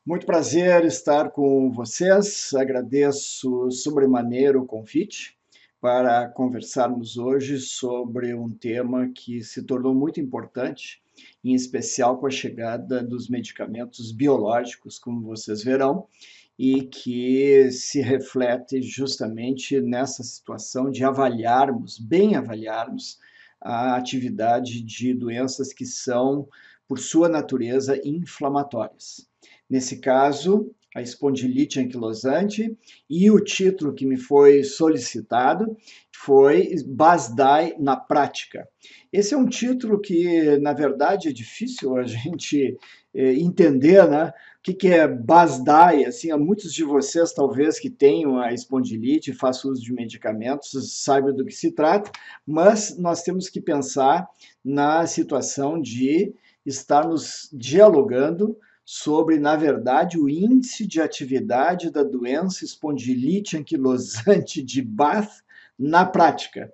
Muito prazer estar com vocês. Agradeço sobremaneira o convite para conversarmos hoje sobre um tema que se tornou muito importante, em especial com a chegada dos medicamentos biológicos, como vocês verão, e que se reflete justamente nessa situação de avaliarmos, bem avaliarmos, a atividade de doenças que são, por sua natureza, inflamatórias. Nesse caso, a espondilite anquilosante, e o título que me foi solicitado foi BASDAI na prática. Esse é um título que, na verdade, é difícil a gente entender, né? O que é BASDAI? Assim, há muitos de vocês, talvez, que tenham a espondilite e façam uso de medicamentos, saibam do que se trata, mas nós temos que pensar na situação de estarmos dialogando sobre, na verdade, o índice de atividade da doença espondilite anquilosante de Bath na prática.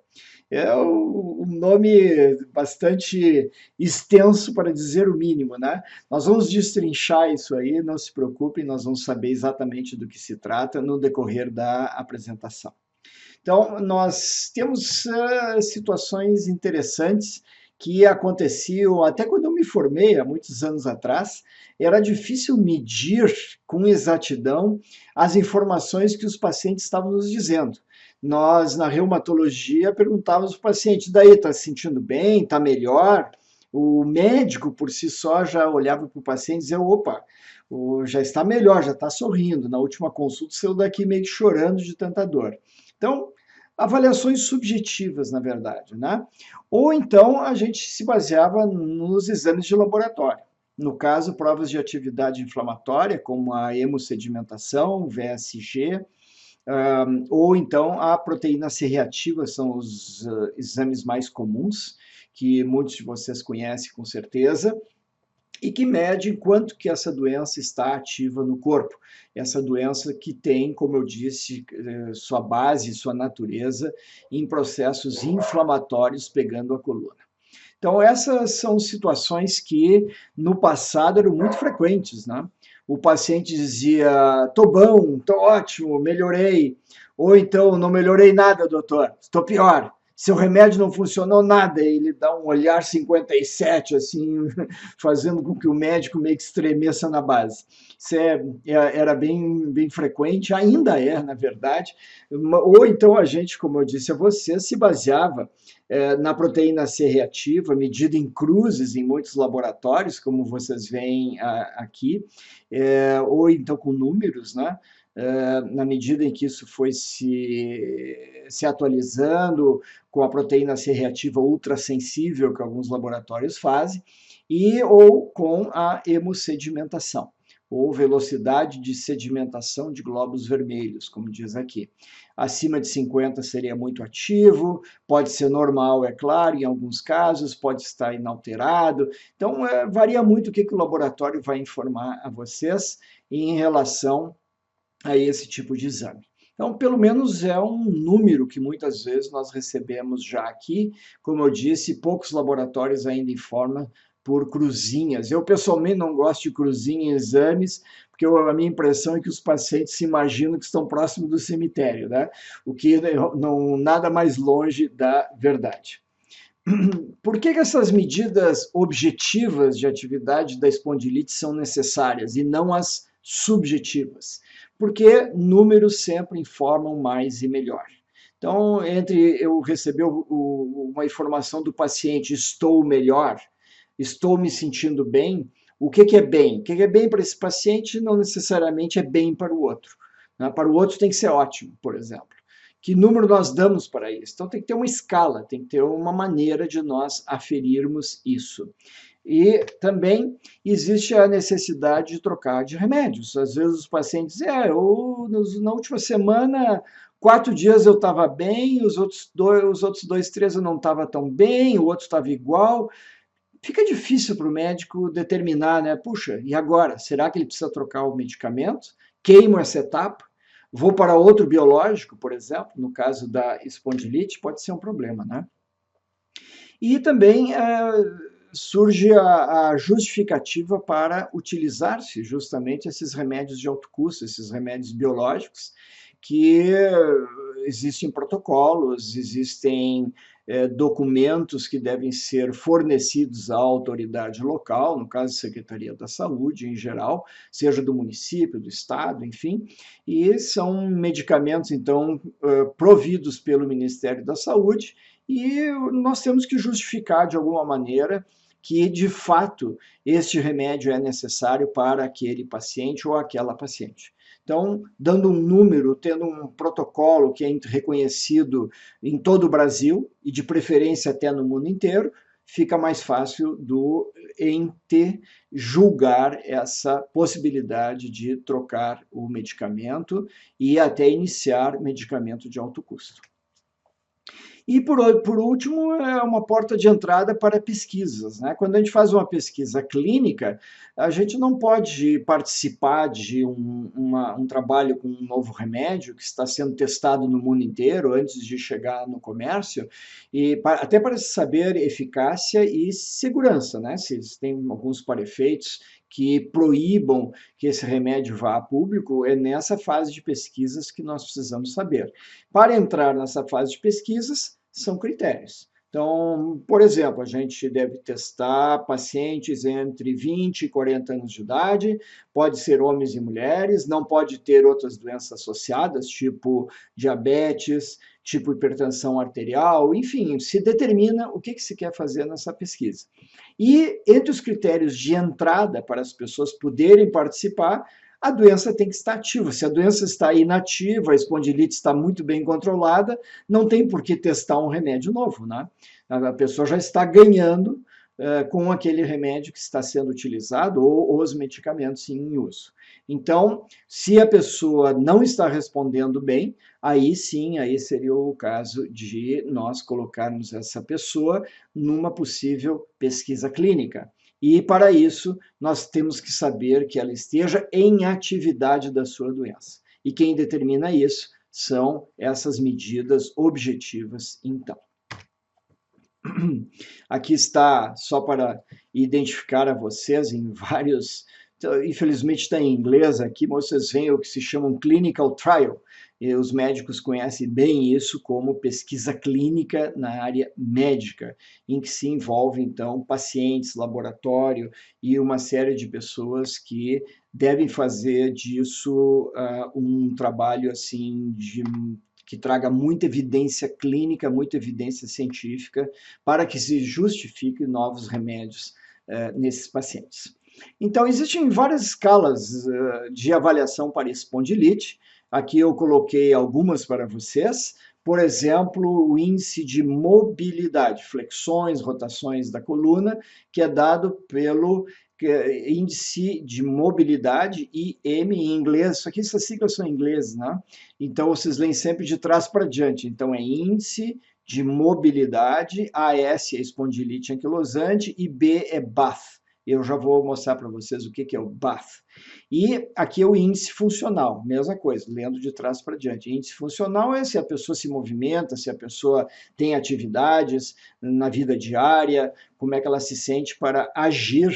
É um nome bastante extenso para dizer o mínimo, né? Nós vamos destrinchar isso aí, não se preocupem, nós vamos saber exatamente do que se trata no decorrer da apresentação. Então, nós temos situações interessantes que aconteciam até quando eu me formei, há muitos anos atrás, era difícil medir com exatidão as informações que os pacientes estavam nos dizendo. Nós, na reumatologia, perguntávamos para o paciente, daí, está se sentindo bem, está melhor? O médico, por si só, já olhava para o paciente e dizia, opa, já está melhor, já está sorrindo. Na última consulta, saiu daqui meio chorando de tanta dor. Então, avaliações subjetivas, na verdade, né? Ou então a gente se baseava nos exames de laboratório. No caso, provas de atividade inflamatória, como a hemossedimentação, VSG, ou então a proteína C reativa, são os exames mais comuns, que muitos de vocês conhecem com certeza, e que mede quanto que essa doença está ativa no corpo. Essa doença que tem, como eu disse, sua base, sua natureza em processos inflamatórios pegando a coluna. Então, essas são situações que no passado eram muito frequentes, né? O paciente dizia, tô bom, tô ótimo, melhorei. Ou então, não melhorei nada, doutor, estou pior. Seu remédio não funcionou nada. Ele dá um olhar 57, assim, fazendo com que o médico meio que estremeça na base. Isso era bem frequente, ainda é, na verdade. Ou então a gente, como eu disse a você, se baseava na proteína C reativa, medida em cruzes em muitos laboratórios, como vocês veem aqui, ou então com números, né? Na medida em que isso foi se atualizando com a proteína C reativa ultrassensível que alguns laboratórios fazem, ou com a hemossedimentação, ou velocidade de sedimentação de glóbulos vermelhos, como diz aqui. Acima de 50 seria muito ativo, pode ser normal, é claro, em alguns casos, pode estar inalterado. Então, varia muito o que o laboratório vai informar a vocês em relação a esse tipo de exame. Então, pelo menos é um número que muitas vezes nós recebemos já aqui. Como eu disse, poucos laboratórios ainda informam por cruzinhas. Eu, pessoalmente, não gosto de cruzinha em exames, porque a minha impressão é que os pacientes se imaginam que estão próximos do cemitério, né? O que não nada mais longe da verdade. Por que essas medidas objetivas de atividade da espondilite são necessárias e não as subjetivas? Porque números sempre informam mais e melhor. Então, entre eu receber uma informação do paciente, estou melhor, estou me sentindo bem, o que é bem? O que é bem para esse paciente não necessariamente é bem para o outro. Né? Para o outro tem que ser ótimo, por exemplo. Que número nós damos para isso? Então tem que ter uma escala, tem que ter uma maneira de nós aferirmos isso. E também existe a necessidade de trocar de remédios. Às vezes os pacientes dizem, na última semana, 4 dias eu estava bem, os outros 2, 3 eu não estava tão bem, o outro estava igual. Fica difícil para o médico determinar, né? Puxa, e agora? Será que ele precisa trocar o medicamento? Queimo essa etapa? Vou para outro biológico, por exemplo, no caso da espondilite, pode ser um problema, né? E também surge a justificativa para utilizar-se justamente esses remédios de alto custo, esses remédios biológicos, que existem protocolos, existem documentos que devem ser fornecidos à autoridade local, no caso, a Secretaria da Saúde em geral, seja do município, do estado, enfim, e são medicamentos, então, providos pelo Ministério da Saúde, e nós temos que justificar de alguma maneira que, de fato, este remédio é necessário para aquele paciente ou aquela paciente. Então, dando um número, tendo um protocolo que é reconhecido em todo o Brasil, e de preferência até no mundo inteiro, fica mais fácil do ente julgar essa possibilidade de trocar o medicamento e até iniciar medicamento de alto custo. E, por último, é uma porta de entrada para pesquisas, né? Quando a gente faz uma pesquisa clínica, a gente não pode participar de um trabalho com um novo remédio que está sendo testado no mundo inteiro antes de chegar no comércio, e até para saber eficácia e segurança, né? Se tem alguns para-efeitos que proíbam que esse remédio vá a público, é nessa fase de pesquisas que nós precisamos saber. Para entrar nessa fase de pesquisas, são critérios. Então, por exemplo, a gente deve testar pacientes entre 20 e 40 anos de idade, pode ser homens e mulheres, não pode ter outras doenças associadas, tipo diabetes, tipo hipertensão arterial, enfim, se determina o que se quer fazer nessa pesquisa. E entre os critérios de entrada para as pessoas poderem participar, a doença tem que estar ativa. Se a doença está inativa, a espondilite está muito bem controlada, não tem por que testar um remédio novo, né? A pessoa já está ganhando com aquele remédio que está sendo utilizado ou os medicamentos em uso. Então, se a pessoa não está respondendo bem, aí sim, aí seria o caso de nós colocarmos essa pessoa numa possível pesquisa clínica. E, para isso, nós temos que saber que ela esteja em atividade da sua doença. E quem determina isso são essas medidas objetivas, então. Aqui está, só para identificar a vocês, em vários... Infelizmente está em inglês aqui, mas vocês veem o que se chama um clinical trial. E os médicos conhecem bem isso como pesquisa clínica na área médica, em que se envolve, então, pacientes, laboratório e uma série de pessoas que devem fazer disso um trabalho assim que traga muita evidência clínica, muita evidência científica, para que se justifique novos remédios nesses pacientes. Então, existem várias escalas de avaliação para espondilite. Aqui eu coloquei algumas para vocês. Por exemplo, o índice de mobilidade, flexões, rotações da coluna, que é dado pelo índice de mobilidade, IM em inglês. Isso aqui, essas siglas são em inglês, né? Então, vocês leem sempre de trás para diante. Então, é índice de mobilidade, AS é espondilite anquilosante e B é BAF. Eu já vou mostrar para vocês o que é o BAF. E aqui é o índice funcional, mesma coisa, lendo de trás para diante. Índice funcional é se a pessoa se movimenta, se a pessoa tem atividades na vida diária, como é que ela se sente para agir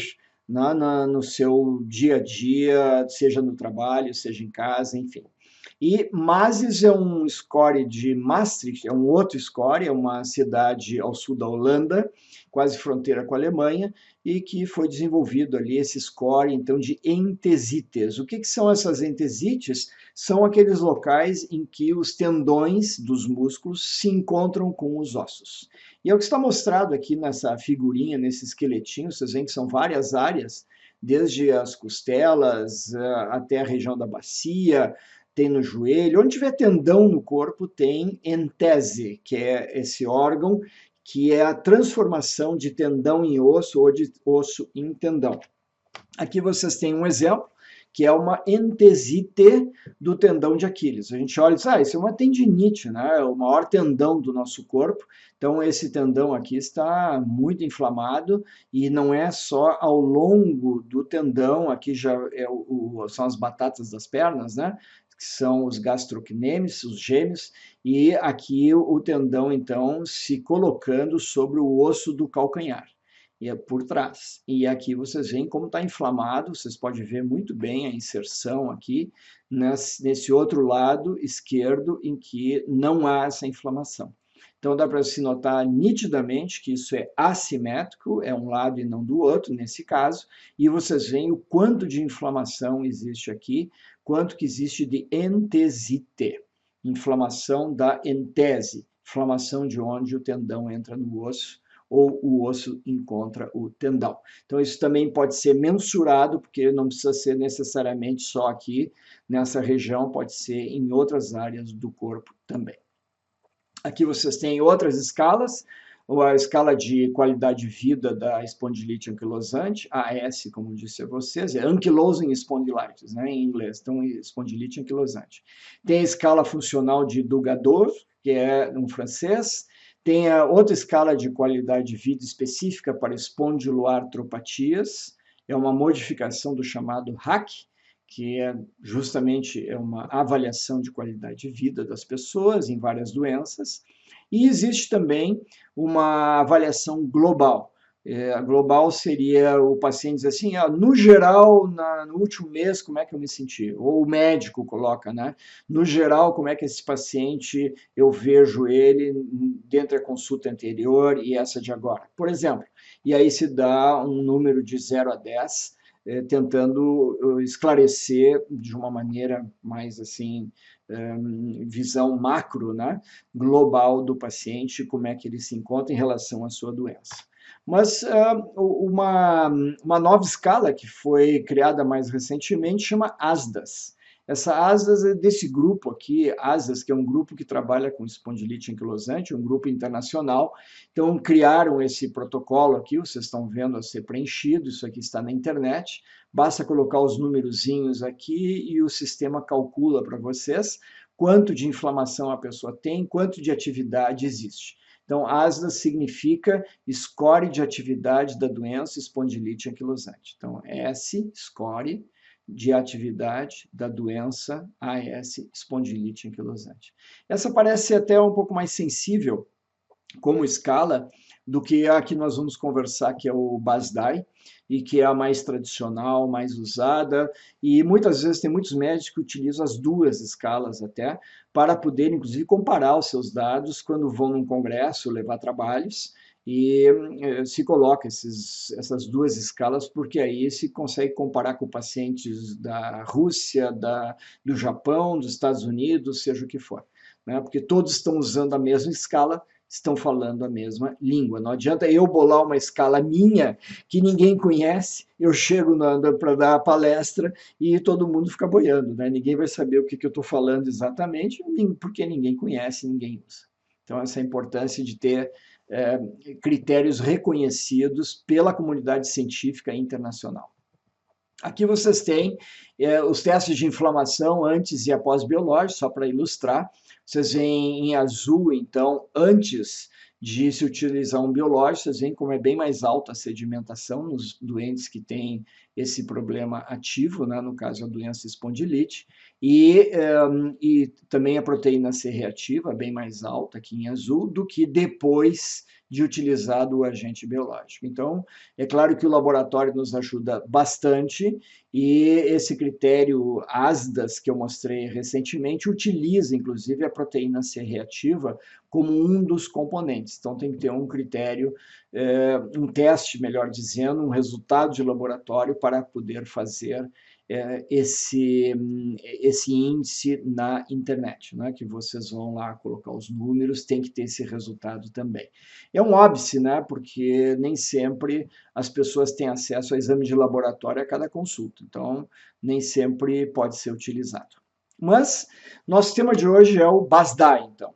no seu dia a dia, seja no trabalho, seja em casa, enfim. E Mazis é um score de Maastricht, é um outro score, é uma cidade ao sul da Holanda, quase fronteira com a Alemanha, e que foi desenvolvido ali esse score, então, de entesites. O que são essas entesites? São aqueles locais em que os tendões dos músculos se encontram com os ossos. E é o que está mostrado aqui nessa figurinha, nesse esqueletinho, vocês veem que são várias áreas, desde as costelas até a região da bacia, tem no joelho, onde tiver tendão no corpo tem entese, que é esse órgão que é a transformação de tendão em osso ou de osso em tendão. Aqui vocês têm um exemplo, que é uma entesite do tendão de Aquiles. A gente olha e diz, isso é uma tendinite, né? É o maior tendão do nosso corpo. Então, esse tendão aqui está muito inflamado e não é só ao longo do tendão, aqui já são as batatas das pernas, né? Que são os gastrocnêmios, os gêmeos, e aqui o tendão, então, se colocando sobre o osso do calcanhar. e é por trás. E aqui vocês veem como está inflamado, vocês podem ver muito bem a inserção aqui, nesse outro lado esquerdo, em que não há essa inflamação. Então dá para se notar nitidamente que isso é assimétrico, é um lado e não do outro, nesse caso, e vocês veem o quanto de inflamação existe aqui, quanto que existe de entesite, inflamação da entese, inflamação de onde o tendão entra no osso, ou o osso encontra o tendão. Então, isso também pode ser mensurado, porque não precisa ser necessariamente só aqui, nessa região, pode ser em outras áreas do corpo também. Aqui vocês têm outras escalas, a escala de qualidade de vida da espondilite anquilosante, AS, como disse a vocês, é Ankylosing Spondylitis, né, em inglês, então espondilite anquilosante. Tem a escala funcional de Dugador, que é um francês, tem a outra escala de qualidade de vida específica para espondiloartropatias, é uma modificação do chamado HAQ, que é justamente uma avaliação de qualidade de vida das pessoas em várias doenças. E existe também uma avaliação global. A global seria o paciente dizer assim, no geral, no último mês, como é que eu me senti? Ou o médico coloca, né? No geral, como é que esse paciente, eu vejo ele dentro da consulta anterior e essa de agora? Por exemplo, e aí se dá um número de 0 a 10, tentando esclarecer de uma maneira mais assim, visão macro, né, global do paciente, como é que ele se encontra em relação à sua doença. Mas uma nova escala que foi criada mais recentemente chama ASDAS. Essa ASDAS é desse grupo aqui, ASDAS, que é um grupo que trabalha com espondilite anquilosante, um grupo internacional. Então, criaram esse protocolo aqui, vocês estão vendo a ser preenchido, isso aqui está na internet. Basta colocar os numerozinhos aqui e o sistema calcula para vocês quanto de inflamação a pessoa tem, quanto de atividade existe. Então, ASDAS significa score de atividade da doença espondilite anquilosante. Então, S, score de atividade da doença AS, espondilite anquilosante. Essa parece ser até um pouco mais sensível como escala do que a que nós vamos conversar, que é o BASDAI, e que é a mais tradicional, mais usada, e muitas vezes tem muitos médicos que utilizam as duas escalas até, para poder, inclusive, comparar os seus dados quando vão num congresso levar trabalhos, e se coloca essas duas escalas, porque aí se consegue comparar com pacientes da Rússia, do Japão, dos Estados Unidos, seja o que for, né? Porque todos estão usando a mesma escala, estão falando a mesma língua. Não adianta eu bolar uma escala minha que ninguém conhece, eu chego para dar a palestra e todo mundo fica boiando, né? Ninguém vai saber o que eu estou falando exatamente, porque ninguém conhece, ninguém usa. Então, essa é a importância de ter critérios reconhecidos pela comunidade científica internacional. Aqui vocês têm os testes de inflamação antes e após biológicos, só para ilustrar. Vocês veem em azul, então, antes de se utilizar um biológico, vocês veem como é bem mais alta a sedimentação nos doentes que têm esse problema ativo, né? No caso a doença espondilite, e também a proteína C reativa, bem mais alta aqui em azul, do que depois de utilizado o agente biológico. Então, é claro que o laboratório nos ajuda bastante e esse critério ASDAS que eu mostrei recentemente utiliza, inclusive, a proteína C reativa como um dos componentes. Então, tem que ter um critério, um teste, melhor dizendo, um resultado de laboratório para poder fazer esse índice na internet, né? Que vocês vão lá colocar os números, tem que ter esse resultado também. É um óbice, né? Porque nem sempre as pessoas têm acesso a exame de laboratório a cada consulta, então nem sempre pode ser utilizado. Mas nosso tema de hoje é o BASDAI, então,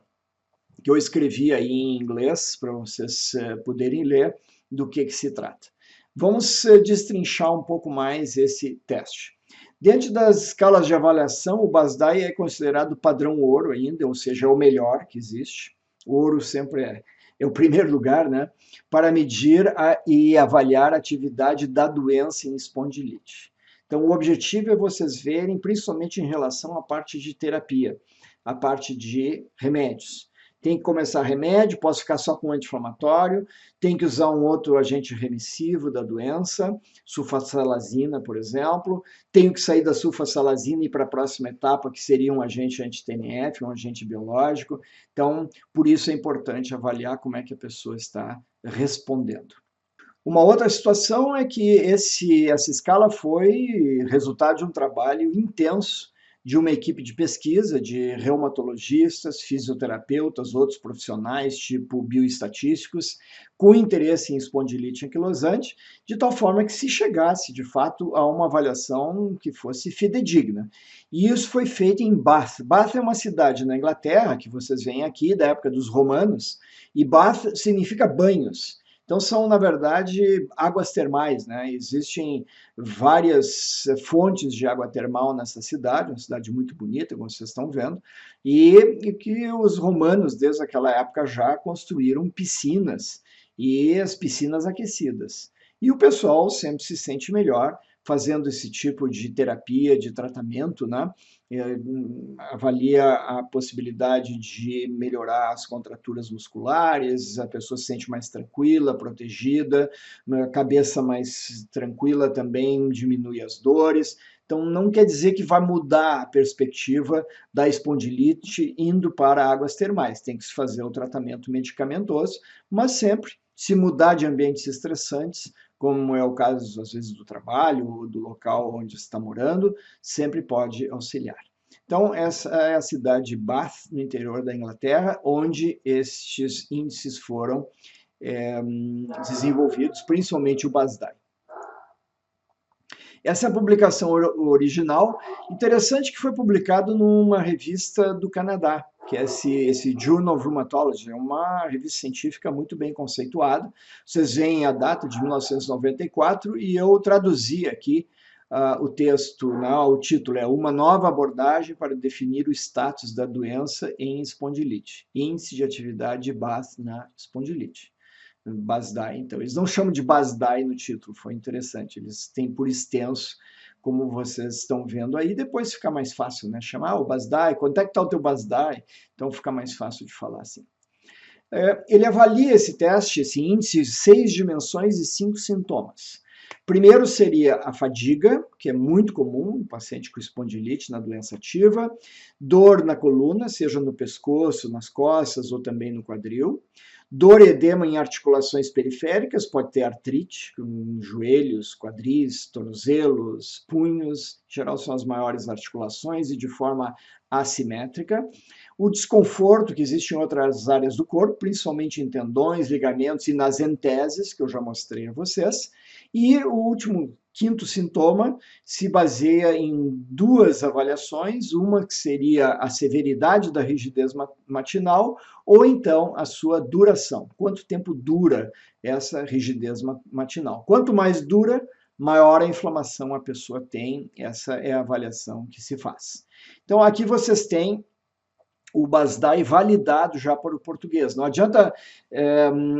que eu escrevi aí em inglês para vocês poderem ler do que se trata. Vamos destrinchar um pouco mais esse teste. Dentro das escalas de avaliação, o BASDAI é considerado padrão ouro ainda, ou seja, é o melhor que existe. O ouro sempre é o primeiro lugar, né? Para medir e avaliar a atividade da doença em espondilite. Então, o objetivo é vocês verem, principalmente em relação à parte de terapia, a parte de remédios. Tem que começar remédio, posso ficar só com anti-inflamatório, tem que usar um outro agente remissivo da doença, sulfasalazina, por exemplo, tenho que sair da sulfasalazina e ir para a próxima etapa, que seria um agente anti-TNF, um agente biológico. Então, por isso é importante avaliar como é que a pessoa está respondendo. Uma outra situação é que essa escala foi resultado de um trabalho intenso de uma equipe de pesquisa de reumatologistas, fisioterapeutas, outros profissionais, tipo bioestatísticos, com interesse em espondilite anquilosante, de tal forma que se chegasse, de fato, a uma avaliação que fosse fidedigna. E isso foi feito em Bath. Bath é uma cidade na Inglaterra, que vocês veem aqui, da época dos romanos, e Bath significa banhos. Então, são, na verdade, águas termais, né? Existem várias fontes de água termal nessa cidade, uma cidade muito bonita, como vocês estão vendo, e que os romanos, desde aquela época, já construíram piscinas, e as piscinas aquecidas. E o pessoal sempre se sente melhor fazendo esse tipo de terapia, de tratamento, né? Avalia a possibilidade de melhorar as contraturas musculares, a pessoa se sente mais tranquila, protegida, a cabeça mais tranquila também diminui as dores. Então, não quer dizer que vai mudar a perspectiva da espondilite indo para águas termais. Tem que se fazer o tratamento medicamentoso, mas sempre, se mudar de ambientes estressantes, como é o caso, às vezes, do trabalho ou do local onde está morando, sempre pode auxiliar. Então, essa é a cidade de Bath, no interior da Inglaterra, onde estes índices foram desenvolvidos, principalmente o BASDAI. Essa é a publicação original, interessante que foi publicado numa revista do Canadá, que é esse Journal of Rheumatology, é uma revista científica muito bem conceituada. Vocês veem a data de 1994 e eu traduzi aqui o texto, o título é Uma nova abordagem para definir o status da doença em espondilite, índice de atividade de Bath na espondilite. BASDAI, então. Eles não chamam de BASDAI no título, foi interessante. Eles têm por extenso, como vocês estão vendo aí, depois fica mais fácil, né? Chamar o BASDAI, quanto é que está o teu BASDAI? Então fica mais fácil de falar assim. Ele avalia esse teste, esse índice, 6 dimensões e 5 sintomas. Primeiro seria a fadiga, que é muito comum no paciente com espondilite, na doença ativa, dor na coluna, seja no pescoço, nas costas ou também no quadril, dor e edema em articulações periféricas, pode ter artrite, com joelhos, quadris, tornozelos, punhos, em geral são as maiores articulações e de forma assimétrica. O desconforto que existe em outras áreas do corpo, principalmente em tendões, ligamentos e nas enteses, que eu já mostrei a vocês. E o último, quinto sintoma, se baseia em 2 avaliações, uma que seria a severidade da rigidez matinal, ou então a sua duração. Quanto tempo dura essa rigidez matinal? Quanto mais dura, maior a inflamação a pessoa tem, essa é a avaliação que se faz. Então, aqui vocês têm o BASDAI validado já para o português. Não adianta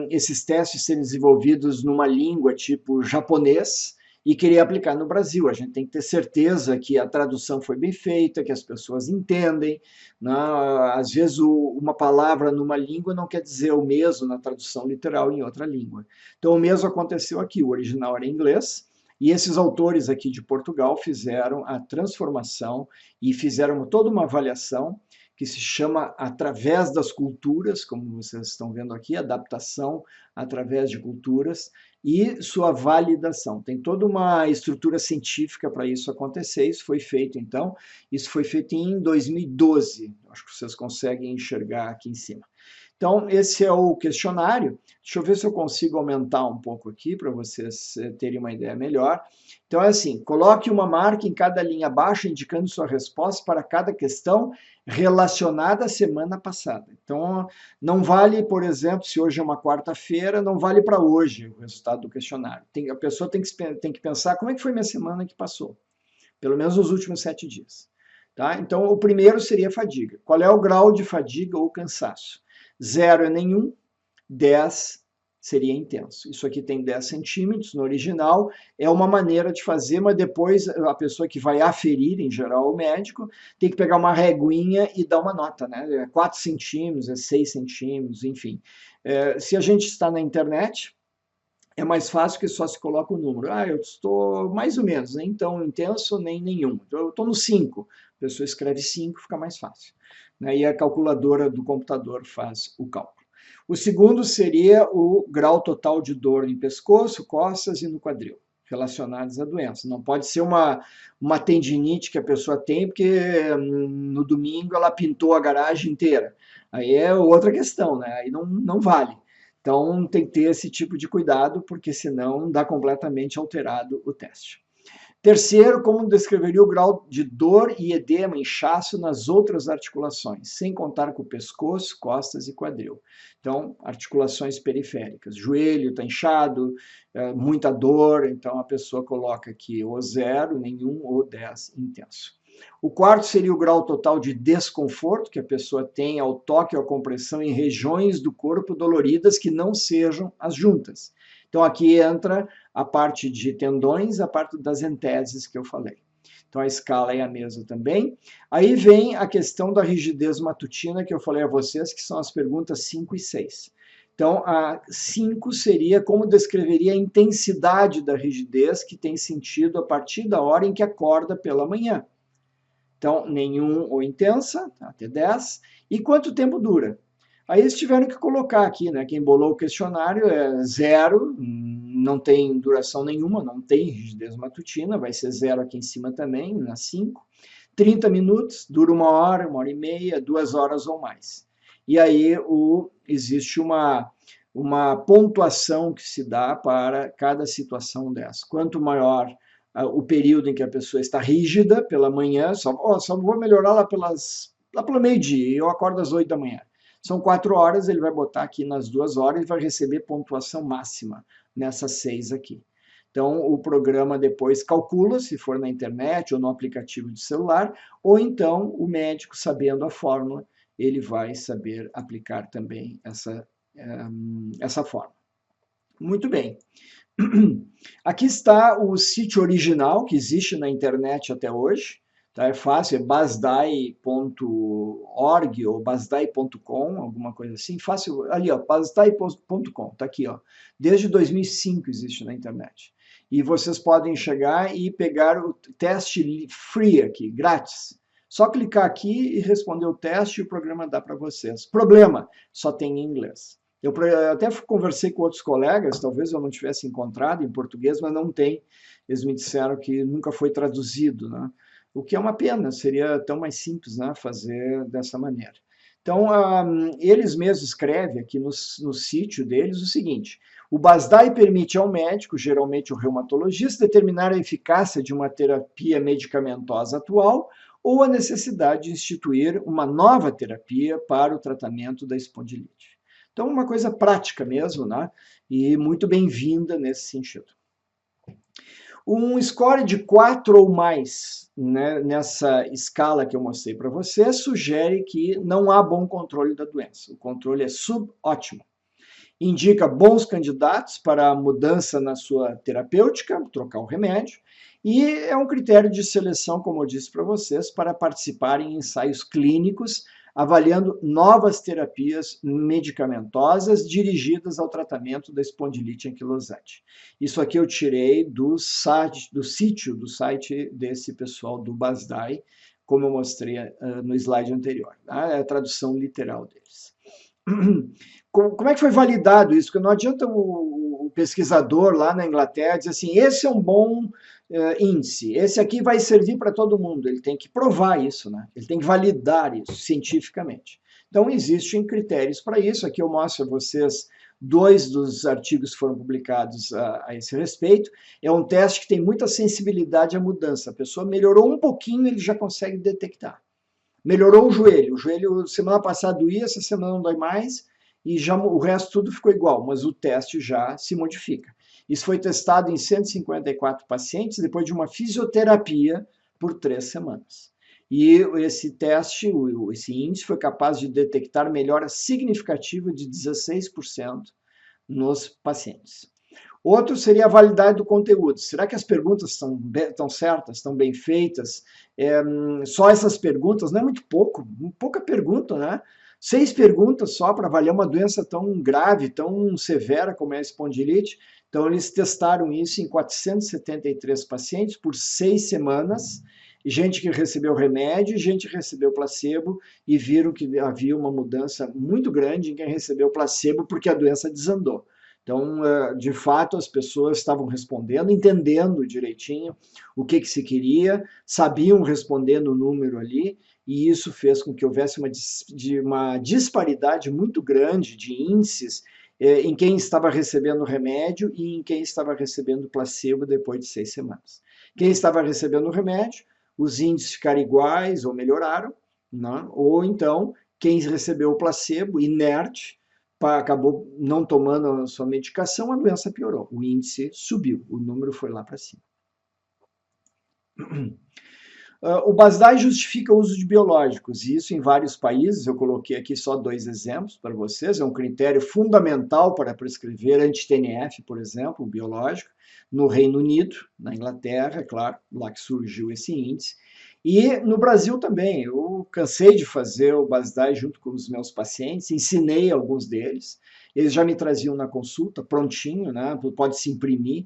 esses testes serem desenvolvidos numa língua tipo japonês e querer aplicar no Brasil. A gente tem que ter certeza que a tradução foi bem feita, que as pessoas entendem. Né? Às vezes, uma palavra numa língua não quer dizer o mesmo na tradução literal em outra língua. Então, o mesmo aconteceu aqui. O original era em inglês, e esses autores aqui de Portugal fizeram a transformação e fizeram toda uma avaliação que se chama Através das Culturas, como vocês estão vendo aqui, adaptação através de culturas, e sua validação. Tem toda uma estrutura científica para isso acontecer, isso foi feito então, isso foi feito em 2012, acho que vocês conseguem enxergar aqui em cima. Então, esse é o questionário. Deixa eu ver se eu consigo aumentar um pouco aqui para vocês terem uma ideia melhor. Então, é assim, coloque uma marca em cada linha abaixo, indicando sua resposta para cada questão relacionada à semana passada. Então, não vale, por exemplo, se hoje é uma quarta-feira, não vale para hoje o resultado do questionário. A pessoa tem que pensar como é que foi minha semana que passou, pelo menos nos últimos 7 dias. Tá? Então, o primeiro seria fadiga. Qual é o grau de fadiga ou cansaço? 0 é nenhum, 10 seria intenso. Isso aqui tem 10 centímetros no original, é uma maneira de fazer, mas depois a pessoa que vai aferir, em geral o médico, tem que pegar uma reguinha e dar uma nota, né? É 4 centímetros, é 6 centímetros, enfim. Se a gente está na internet, é mais fácil que só se coloca o número. Eu estou mais ou menos, nem tão intenso, nem nenhum. Eu estou no 5. A pessoa escreve 5, fica mais fácil. E a calculadora do computador faz o cálculo. O segundo seria o grau total de dor em pescoço, costas e no quadril, relacionados à doença. Não pode ser uma tendinite que a pessoa tem, porque no domingo ela pintou a garagem inteira. Aí é outra questão, né? Aí não vale. Então tem que ter esse tipo de cuidado, porque senão dá completamente alterado o teste. Terceiro, como descreveria o grau de dor e edema, inchaço nas outras articulações, sem contar com o pescoço, costas e quadril. Então, articulações periféricas. Joelho está inchado, muita dor, então a pessoa coloca aqui ou 0, nenhum, ou 10, intenso. O quarto seria o grau total de desconforto que a pessoa tem ao toque ou à compressão em regiões do corpo doloridas que não sejam as juntas. Então, aqui entra a parte de tendões, a parte das enteses que eu falei. Então, a escala é a mesma também. Aí vem a questão da rigidez matutina, que eu falei a vocês, que são as perguntas 5 e 6. Então, a 5 seria como descreveria a intensidade da rigidez que tem sentido a partir da hora em que acorda pela manhã. Então, nenhum ou intensa, até 10. E quanto tempo dura? Aí eles tiveram que colocar aqui, né? Quem bolou o questionário é 0, não tem duração nenhuma, não tem rigidez matutina, vai ser 0 aqui em cima também, na 5. 30 minutos, dura 1 hora e meia, 2 horas ou mais. E aí existe uma pontuação que se dá para cada situação dessa. Quanto maior o período em que a pessoa está rígida pela manhã, só vou melhorar lá pelo meio-dia, e eu acordo às 8 da manhã. São 4 horas, ele vai botar aqui nas 2 horas e vai receber pontuação máxima nessas 6 aqui. Então, o programa depois calcula, se for na internet ou no aplicativo de celular, ou então o médico, sabendo a fórmula, ele vai saber aplicar também essa fórmula. Muito bem. Aqui está o sítio original que existe na internet até hoje. Tá? É fácil, é basdai.org ou basdai.com, alguma coisa assim. Fácil, ali, ó, basdai.com, tá aqui, ó. Desde 2005 existe na internet. E vocês podem chegar e pegar o teste free aqui, grátis. Só clicar aqui e responder o teste e o programa dá para vocês. Problema, só tem em inglês. Eu até conversei com outros colegas, talvez eu não tivesse encontrado em português, mas não tem. Eles me disseram que nunca foi traduzido, né? O que é uma pena, seria tão mais simples, né, fazer dessa maneira. Então, eles mesmos escrevem aqui no sítio deles o seguinte: o Basdai permite ao médico, geralmente o reumatologista, determinar a eficácia de uma terapia medicamentosa atual ou a necessidade de instituir uma nova terapia para o tratamento da espondilite. Então, uma coisa prática mesmo, né? E muito bem-vinda nesse sentido. Um score de 4 ou mais, né, nessa escala que eu mostrei para você, sugere que não há bom controle da doença. O controle é subótimo. Indica bons candidatos para a mudança na sua terapêutica, trocar o remédio, e é um critério de seleção, como eu disse para vocês, para participar em ensaios clínicos, avaliando novas terapias medicamentosas dirigidas ao tratamento da espondilite anquilosante. Isso aqui eu tirei do site desse pessoal do Basdai, como eu mostrei no slide anterior. Tá? É a tradução literal deles. Como é que foi validado isso? Porque não adianta o pesquisador lá na Inglaterra dizer assim, esse é um bom índice, esse aqui vai servir para todo mundo. Ele tem que provar isso, né? Ele tem que validar isso cientificamente. Então, existem critérios para isso. Aqui eu mostro a vocês 2 dos artigos que foram publicados a esse respeito. É um teste que tem muita sensibilidade à mudança. A pessoa melhorou um pouquinho, ele já consegue detectar. Melhorou o joelho semana passada doía, essa semana não dói mais, e já o resto tudo ficou igual, mas o teste já se modifica. Isso foi testado em 154 pacientes depois de uma fisioterapia por 3 semanas. E esse teste, esse índice, foi capaz de detectar melhora significativa de 16% nos pacientes. Outro seria a validade do conteúdo. Será que as perguntas estão certas, estão bem feitas? Só essas perguntas, não é muito pouco, pouca pergunta, né? 6 perguntas só para avaliar uma doença tão grave, tão severa como é a espondilite. Então, eles testaram isso em 473 pacientes por 6 semanas, gente que recebeu remédio, gente que recebeu placebo, e viram que havia uma mudança muito grande em quem recebeu placebo, porque a doença desandou. Então, de fato, as pessoas estavam respondendo, entendendo direitinho o que se queria, sabiam responder no número ali, e isso fez com que houvesse uma disparidade muito grande de índices em quem estava recebendo remédio e em quem estava recebendo placebo depois de 6 semanas. Quem estava recebendo remédio, os índices ficaram iguais ou melhoraram, né? Ou então, quem recebeu o placebo, inerte, acabou não tomando a sua medicação, a doença piorou, o índice subiu, o número foi lá para cima. O BASDAI justifica o uso de biológicos, e isso em vários países, eu coloquei aqui só 2 exemplos para vocês, é um critério fundamental para prescrever anti-TNF, por exemplo, um biológico, no Reino Unido, na Inglaterra, é claro, lá que surgiu esse índice, e no Brasil também. Eu cansei de fazer o BASDAI junto com os meus pacientes, ensinei alguns deles, eles já me traziam na consulta, prontinho, né? Pode se imprimir,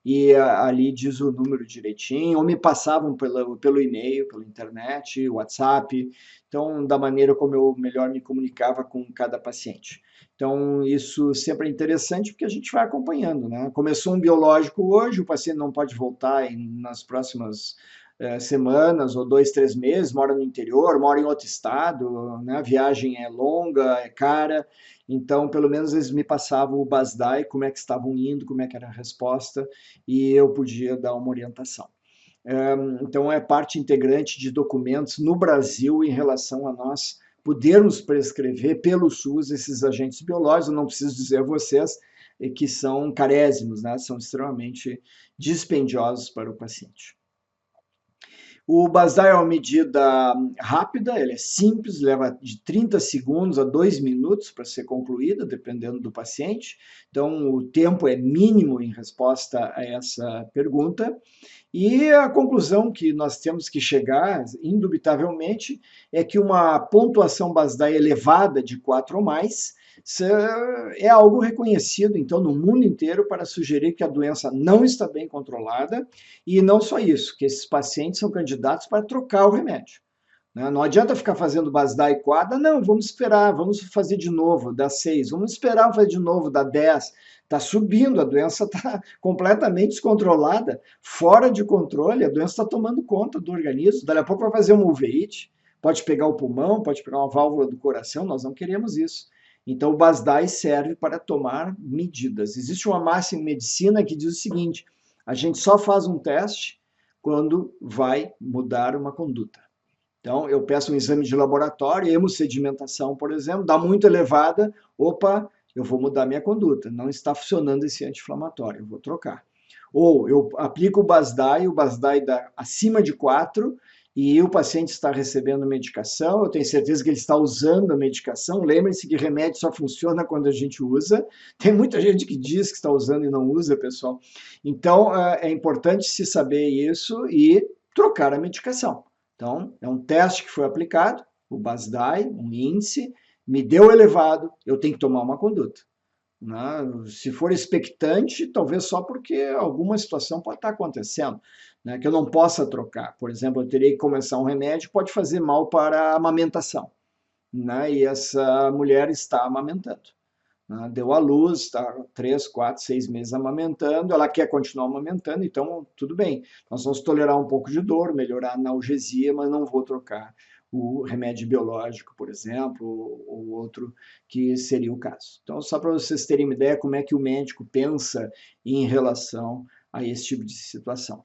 e ali diz o número direitinho, ou me passavam pelo e-mail, pela internet, WhatsApp, então da maneira como eu melhor me comunicava com cada paciente. Então isso sempre é interessante porque a gente vai acompanhando, né? Começou um biológico hoje, o paciente não pode voltar nas próximas semanas ou 2, 3 meses, mora no interior, mora em outro estado, né? A viagem é longa, é cara, então pelo menos eles me passavam o BASDAI, como é que estavam indo, como é que era a resposta, e eu podia dar uma orientação. Então é parte integrante de documentos no Brasil em relação a nós podermos prescrever pelo SUS esses agentes biológicos. Eu não preciso dizer a vocês que são carésimos, né? São extremamente dispendiosos para o paciente. O BASDAI é uma medida rápida, ela é simples, leva de 30 segundos a 2 minutos para ser concluída, dependendo do paciente. Então, o tempo é mínimo em resposta a essa pergunta. E a conclusão que nós temos que chegar, indubitavelmente, é que uma pontuação BASDAI elevada de 4 ou mais é algo reconhecido, então, no mundo inteiro para sugerir que a doença não está bem controlada, e não só isso, que esses pacientes são candidatos para trocar o remédio. Não adianta ficar fazendo BASDAI 4, não, vamos esperar, vamos fazer de novo, dá 6, vamos esperar fazer de novo, dá 10. Está subindo, a doença está completamente descontrolada, fora de controle, a doença está tomando conta do organismo, daqui a pouco vai fazer uma uveíte, pode pegar o pulmão, pode pegar uma válvula do coração, nós não queremos isso. Então o BASDAI serve para tomar medidas. Existe uma máxima em medicina que diz o seguinte, a gente só faz um teste quando vai mudar uma conduta. Então, eu peço um exame de laboratório, hemossedimentação, por exemplo, dá muito elevada, opa, eu vou mudar minha conduta, não está funcionando esse anti-inflamatório, eu vou trocar. Ou eu aplico o BASDAI dá acima de 4, e o paciente está recebendo medicação, eu tenho certeza que ele está usando a medicação, lembrem-se que remédio só funciona quando a gente usa, tem muita gente que diz que está usando e não usa, pessoal. Então, é importante se saber isso e trocar a medicação. Então, é um teste que foi aplicado, o BASDAI, um índice, me deu elevado, eu tenho que tomar uma conduta. Né? Se for expectante, talvez só porque alguma situação pode estar acontecendo, né? Que eu não possa trocar. Por exemplo, eu teria que começar um remédio que pode fazer mal para a amamentação, né? E essa mulher está amamentando. Deu à luz, está 3, 4, 6 meses amamentando, ela quer continuar amamentando, então tudo bem, nós vamos tolerar um pouco de dor, melhorar a analgesia, mas não vou trocar o remédio biológico, por exemplo, ou outro que seria o caso. Então, só para vocês terem uma ideia como é que o médico pensa em relação a esse tipo de situação.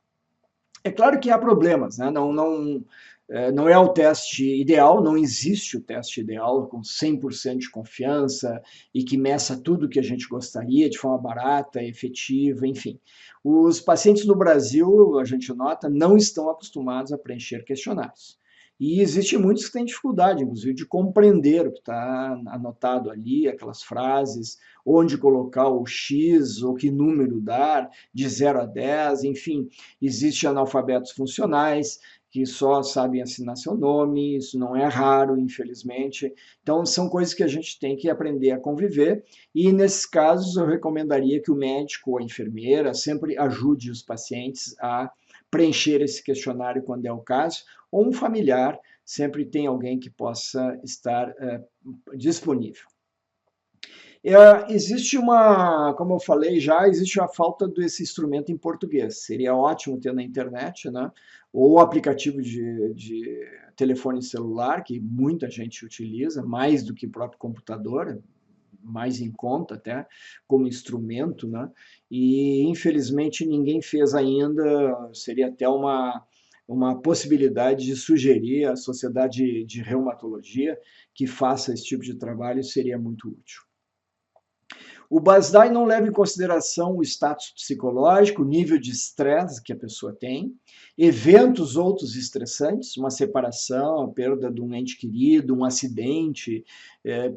É claro que há problemas, né? Não é o teste ideal, não existe o teste ideal com 100% de confiança e que meça tudo que a gente gostaria de forma barata, efetiva, enfim. Os pacientes no Brasil, a gente nota, não estão acostumados a preencher questionários. E existem muitos que têm dificuldade, inclusive, de compreender o que está anotado ali, aquelas frases, onde colocar o X, ou que número dar, de 0 a 10, enfim. Existem analfabetos funcionais, que só sabem assinar seu nome, isso não é raro, infelizmente. Então, são coisas que a gente tem que aprender a conviver, e nesses casos eu recomendaria que o médico ou a enfermeira sempre ajude os pacientes a preencher esse questionário quando é o caso, ou um familiar, sempre tem alguém que possa estar disponível. Existe como eu falei já, existe a falta desse instrumento em português. Seria ótimo ter na internet, né? Ou aplicativo de telefone celular, que muita gente utiliza, mais do que o próprio computador, mais em conta até, como instrumento, né? E infelizmente ninguém fez ainda, seria até uma possibilidade de sugerir à Sociedade de Reumatologia que faça esse tipo de trabalho, seria muito útil. O BASDAI não leva em consideração o status psicológico, o nível de estresse que a pessoa tem, eventos outros estressantes, uma separação, a perda de um ente querido, um acidente,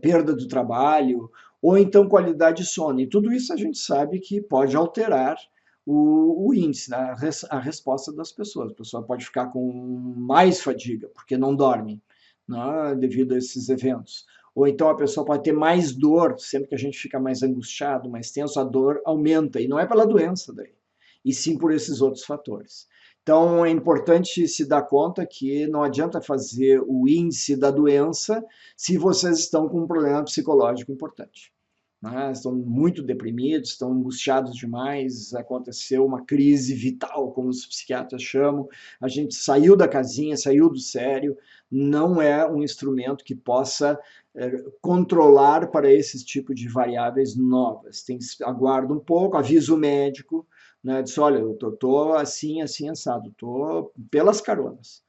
perda do trabalho, ou então qualidade de sono. E tudo isso a gente sabe que pode alterar o índice, a resposta das pessoas. A pessoa pode ficar com mais fadiga, porque não dorme, né, devido a esses eventos. Ou então a pessoa pode ter mais dor, sempre que a gente fica mais angustiado, mais tenso, a dor aumenta. E não é pela doença daí, e sim por esses outros fatores. Então é importante se dar conta que não adianta fazer o índice da doença se vocês estão com um problema psicológico importante. Estão muito deprimidos, estão angustiados demais, aconteceu uma crise vital, como os psiquiatras chamam, a gente saiu da casinha, saiu do sério, não é um instrumento que possa controlar para esse tipo de variáveis novas. Aguarda um pouco, avisa o médico, né, diz, olha, eu estou assim, assim, assado, estou pelas caronas.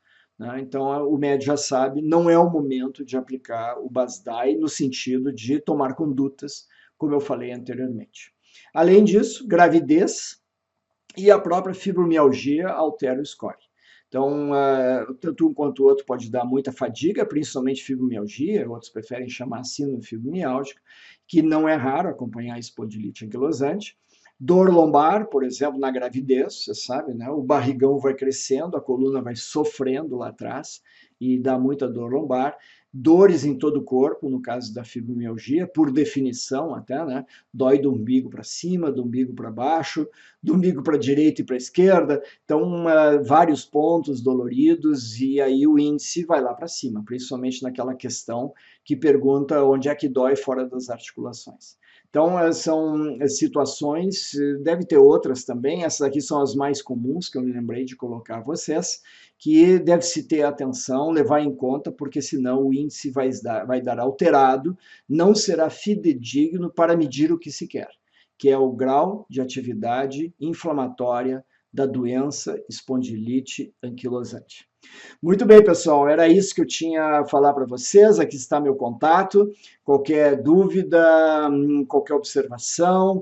Então, o médico já sabe, não é o momento de aplicar o BASDAI no sentido de tomar condutas, como eu falei anteriormente. Além disso, gravidez e a própria fibromialgia altera o score. Então, tanto um quanto o outro pode dar muita fadiga, principalmente fibromialgia, outros preferem chamar síndrome fibromialgica, que não é raro acompanhar a espondilite anquilosante. Dor lombar, por exemplo, na gravidez, você sabe, né? O barrigão vai crescendo, a coluna vai sofrendo lá atrás e dá muita dor lombar. Dores em todo o corpo, no caso da fibromialgia, por definição até, né? Dói do umbigo para cima, do umbigo para baixo, do umbigo para a direita e para a esquerda. Então, vários pontos doloridos e aí o índice vai lá para cima, principalmente naquela questão que pergunta onde é que dói fora das articulações. Então, são situações, deve ter outras também, essas aqui são as mais comuns que eu me lembrei de colocar a vocês, que deve-se ter atenção, levar em conta, porque senão o índice vai dar alterado, não será fidedigno para medir o que se quer, que é o grau de atividade inflamatória da doença espondilite anquilosante. Muito bem, pessoal, era isso que eu tinha a falar para vocês, aqui está meu contato, qualquer dúvida, qualquer observação,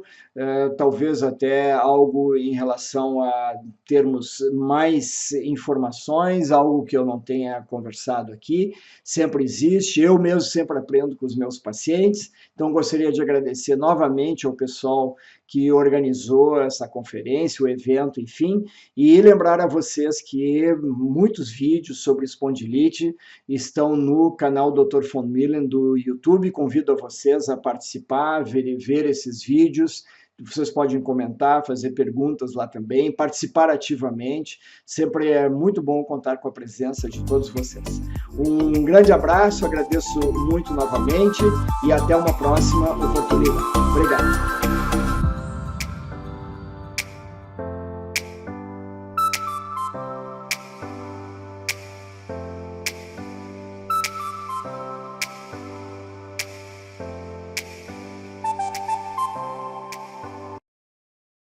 talvez até algo em relação a termos mais informações, algo que eu não tenha conversado aqui, sempre existe, eu mesmo sempre aprendo com os meus pacientes, então gostaria de agradecer novamente ao pessoal que organizou essa conferência, o evento, enfim, e lembrar a vocês que muitos vídeos sobre espondilite estão no canal Dr. von Millen do YouTube. Convido a vocês a participar, ver esses vídeos. Vocês podem comentar, fazer perguntas lá também, participar ativamente. Sempre é muito bom contar com a presença de todos vocês. Um grande abraço, agradeço muito novamente e até uma próxima oportunidade. Obrigado.